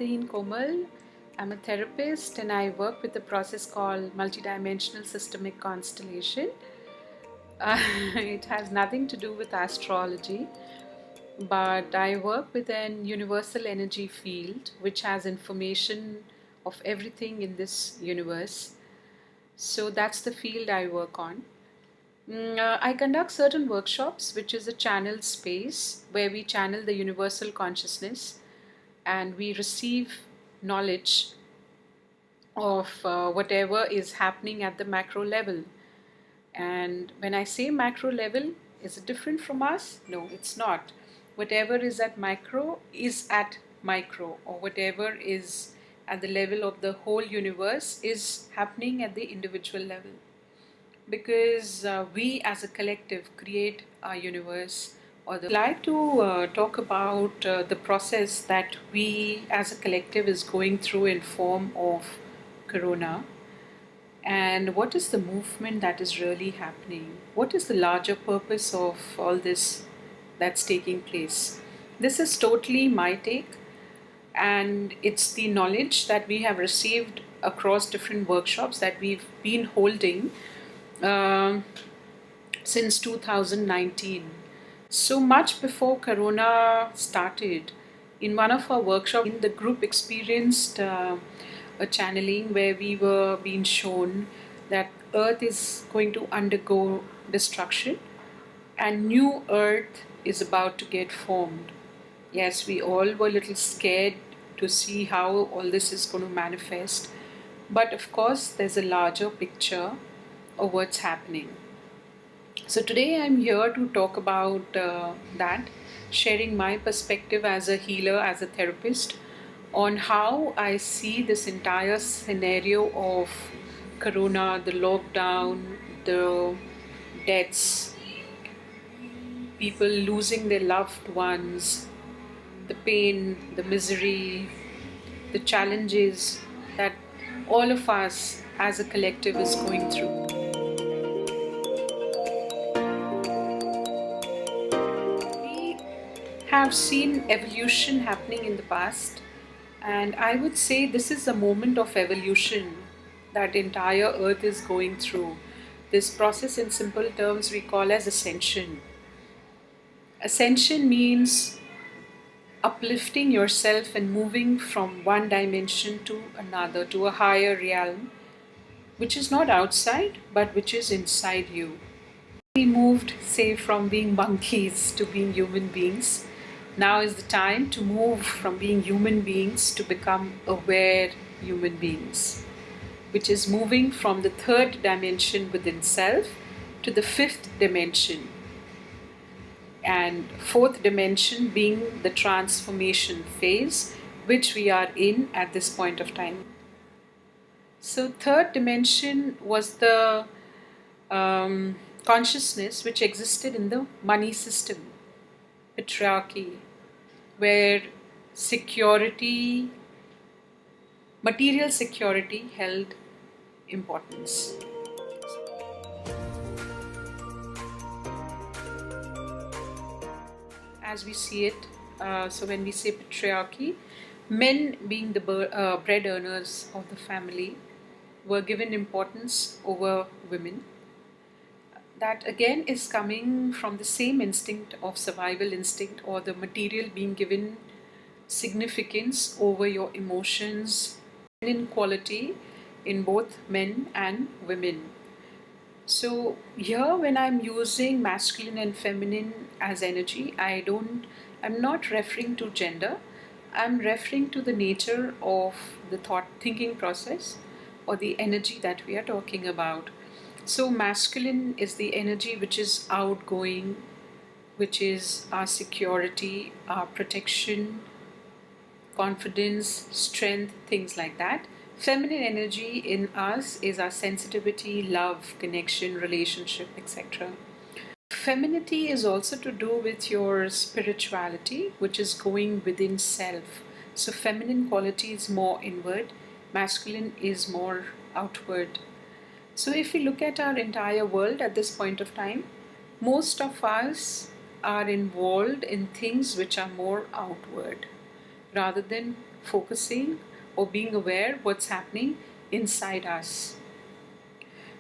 Antaheen Komal. I'm a therapist and I work with a process called multidimensional systemic constellation. It has nothing to do with astrology, but I work with an universal energy field which has information of everything in this universe. So that's the field I work on. I conduct certain workshops, which is a channel space where we channel the universal consciousness and we receive knowledge of whatever is happening at the macro level. And when I say macro level, is it different from us? No, it's not. Whatever is at macro is at micro, or whatever is at the level of the whole universe is happening at the individual level. Because we as a collective create our universe. I'd like to talk about the process that we as a collective is going through in form of corona, and what is the movement that is really happening. What is the larger purpose of all this that's taking place? This is totally my take, and it's the knowledge that we have received across different workshops that we've been holding since 2019. So much before Corona started, in one of our workshops, the group experienced a channeling where we were being shown that Earth is going to undergo destruction and new Earth is about to get formed. Yes, we all were a little scared to see how all this is going to manifest. But of course, there's a larger picture of what's happening. So today I'm here to talk about that, sharing my perspective as a healer, as a therapist, on how I see this entire scenario of corona, the lockdown, the deaths, people losing their loved ones, the pain, the misery, the challenges that all of us as a collective is going through. Have seen evolution happening in the past, and I would say this is a moment of evolution that entire earth is going through. This process, in simple terms, we call as ascension. Ascension means uplifting yourself and moving from one dimension to another, to a higher realm, which is not outside but which is inside you. We moved, say, from being monkeys to being human beings. Now is the time to move from being human beings to become aware human beings, which is moving from the third dimension within self to the fifth dimension, and fourth dimension being the transformation phase, which we are in at this point of time. So third dimension was the consciousness which existed in the money system, patriarchy, where security, material security held importance. As we see it, so when we say patriarchy, men being the bread earners of the family were given importance over women. That again is coming from the same instinct of survival instinct, or the material being given significance over your emotions, inequality in both men and women. So here when I'm using masculine and feminine as energy, I'm not referring to gender. I'm referring to the nature of the thinking process or the energy that we are talking about. So masculine is the energy which is outgoing, which is our security, our protection, confidence, strength, things like that. Feminine energy in us is our sensitivity, love, connection, relationship, etc. Femininity is also to do with your spirituality, which is going within self. So feminine quality is more inward, masculine is more outward. So if we look at our entire world at this point of time, most of us are involved in things which are more outward rather than focusing or being aware what's happening inside us.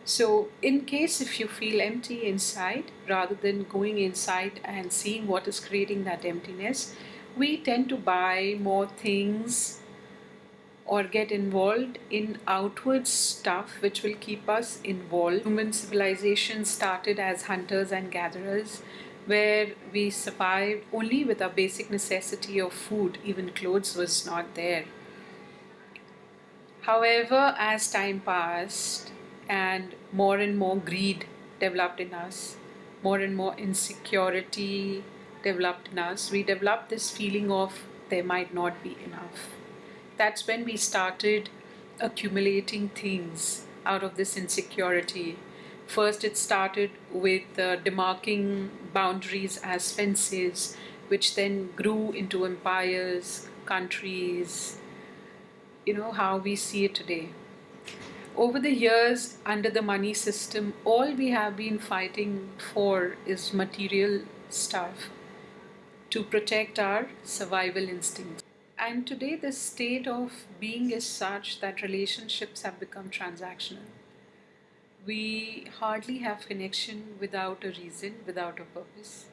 So in case if you feel empty inside, rather than going inside and seeing what is creating that emptiness, we tend to buy more things or get involved in outward stuff which will keep us involved. Human civilization started as hunters and gatherers, where we survived only with our basic necessity of food. Even clothes was not there. However, as time passed and more greed developed in us, more and more insecurity developed in us, we developed this feeling of there might not be enough. That's when we started accumulating things out of this insecurity. First, it started with demarking boundaries as fences, which then grew into empires, countries, how we see it today. Over the years, under the money system, all we have been fighting for is material stuff to protect our survival instincts. And today, the state of being is such that relationships have become transactional. We hardly have connection without a reason, without a purpose.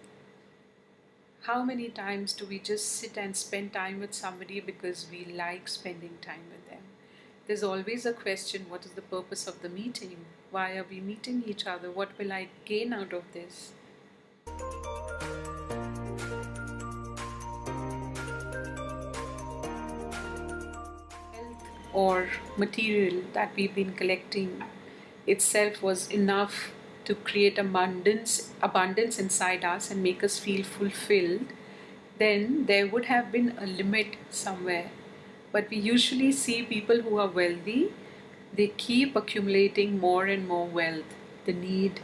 How many times do we just sit and spend time with somebody because we like spending time with them? There's always a question, what is the purpose of the meeting? Why are we meeting each other? What will I gain out of this? Or material that we've been collecting itself was enough to create abundance inside us and make us feel fulfilled, then there would have been a limit somewhere. But we usually see people who are wealthy, they keep accumulating more and more wealth. The need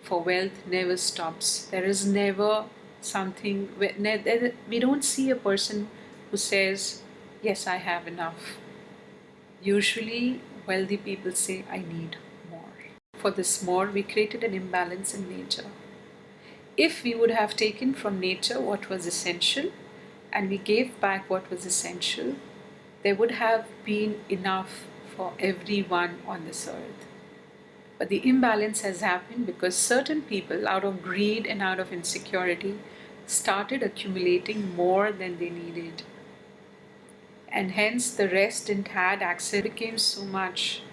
for wealth never stops. There is never something, we don't see a person who says, yes, I have enough. Usually, wealthy people say, I need more. For this more, we created an imbalance in nature. If we would have taken from nature what was essential and we gave back what was essential, there would have been enough for everyone on this earth. But the imbalance has happened because certain people, out of greed and out of insecurity, started accumulating more than they needed. And hence the rest didn't had access. It became so much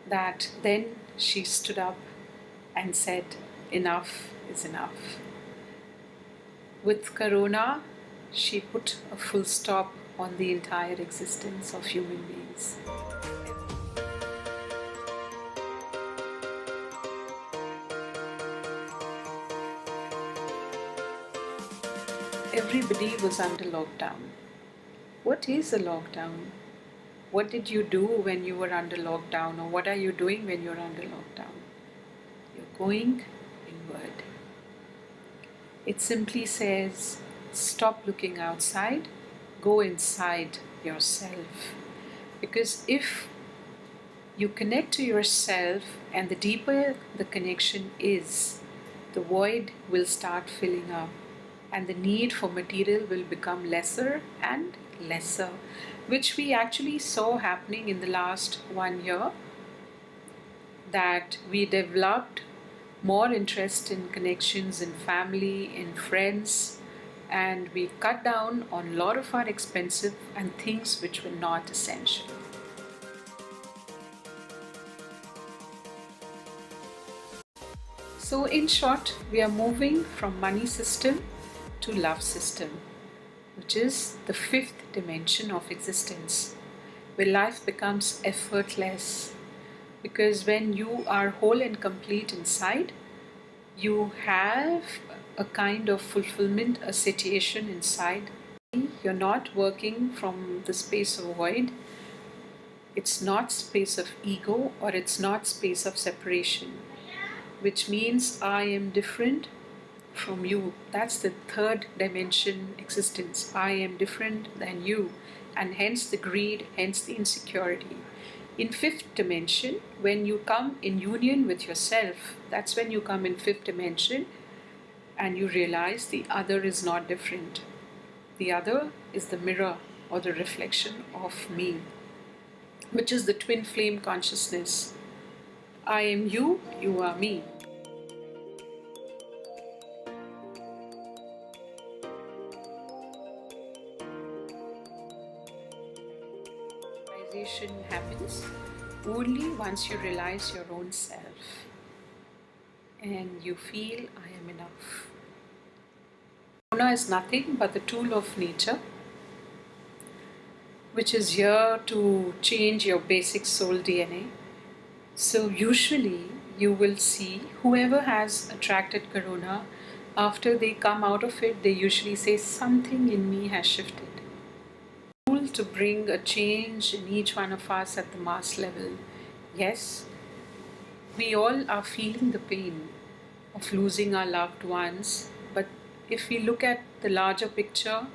that then she stood up and said, enough is enough. With Corona, she put a full stop on the entire existence of human beings. Everybody was under lockdown. What is a lockdown? What did you do when you were under lockdown, or what are you doing when you're under lockdown? You're going inward. It simply says, stop looking outside, go inside yourself. Because if you connect to yourself, and the deeper the connection is, the void will start filling up, and the need for material will become lesser and lesser, which we actually saw happening in the last 1 year, that we developed more interest in connections in family, in friends, and we cut down on a lot of our expensive and things which were not essential. So in short, we are moving from money system to love system, which is the fifth dimension of existence, where life becomes effortless. Because when you are whole and complete inside, you have a kind of fulfillment, a satiation inside. You're not working from the space of void. It's not space of ego, or it's not space of separation, which means I am different from you. That's the third dimension existence. I am different than you, and hence the greed, hence the insecurity. In fifth dimension, when you come in union with yourself, that's when you come in fifth dimension and you realize the other is not different. The other is the mirror or the reflection of me, which is the twin flame consciousness. I am you, you are me. Realization happens only once you realize your own self and you feel I am enough. Corona is nothing but the tool of nature, which is here to change your basic soul DNA. So usually you will see whoever has attracted corona, after they come out of it, they usually say something in me has shifted. Tool to bring a change in each one of us at the mass level. Yes, we all are feeling the pain of losing our loved ones, but if we look at the larger picture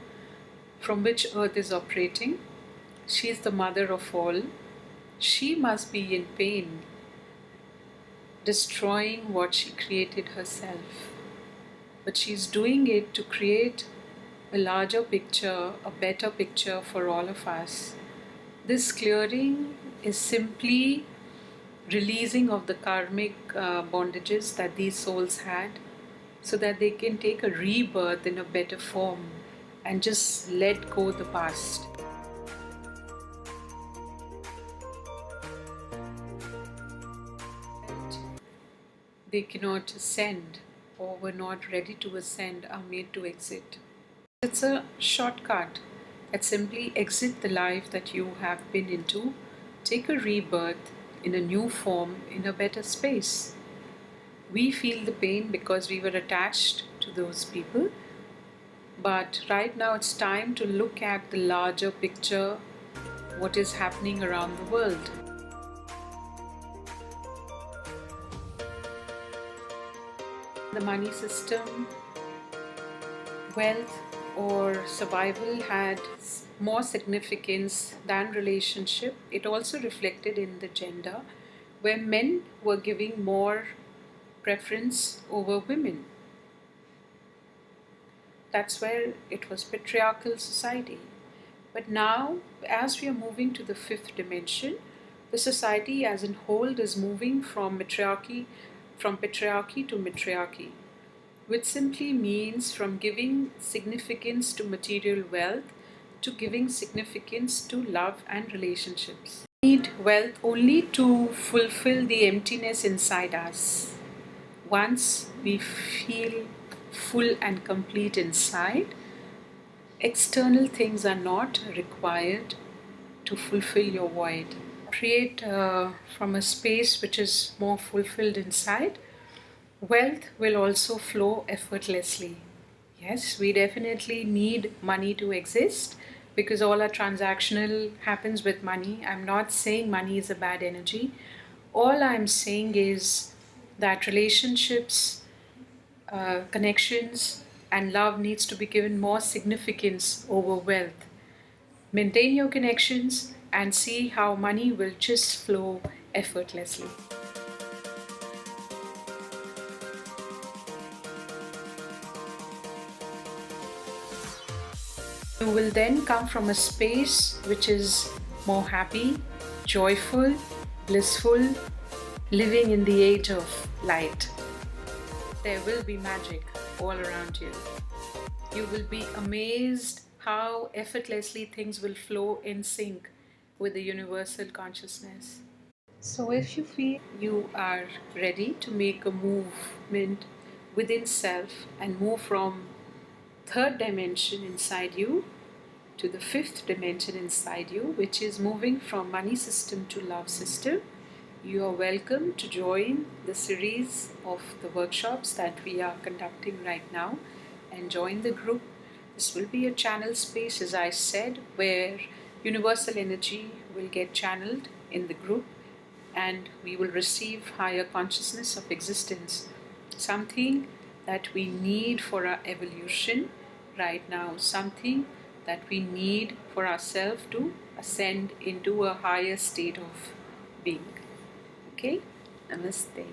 from which Earth is operating, she is the mother of all. She must be in pain, destroying what she created herself. But she's doing it to create a larger picture, a better picture for all of us. This clearing is simply releasing of the karmic bondages that these souls had, so that they can take a rebirth in a better form and just let go the past. They cannot ascend or were not ready to ascend are made to exit. It's a shortcut that simply exit the life that you have been into, take a rebirth in a new form, in a better space. We feel the pain because we were attached to those people, but right now it's time to look at the larger picture, what is happening around the world. The money system, wealth or survival had more significance than relationship. It also reflected in the gender, where men were giving more preference over women. That's where it was patriarchal society. But now, as we are moving to the fifth dimension, the society as a whole is moving from patriarchy to matriarchy, which simply means from giving significance to material wealth to giving significance to love and relationships. We need wealth only to fulfill the emptiness inside us. Once we feel full and complete inside, external things are not required to fulfill your void. Create from a space which is more fulfilled inside, wealth will also flow effortlessly. Yes, we definitely need money to exist because all our transactional happens with money. I'm not saying money is a bad energy. All I'm saying is that relationships, connections, and love needs to be given more significance over wealth. Maintain your connections and see how money will just flow effortlessly. You will then come from a space which is more happy, joyful, blissful, living in the age of light. There will be magic all around you. You will be amazed how effortlessly things will flow in sync with the universal consciousness. So if you feel you are ready to make a movement within self and move from third dimension inside you to the fifth dimension inside you, which is moving from money system to love system, you are welcome to join the series of the workshops that we are conducting right now and join the group. This will be a channel space, as I said, where universal energy will get channeled in the group and we will receive higher consciousness of existence, something that we need for our evolution right now, something that we need for ourselves to ascend into a higher state of being. Okay? Namaste.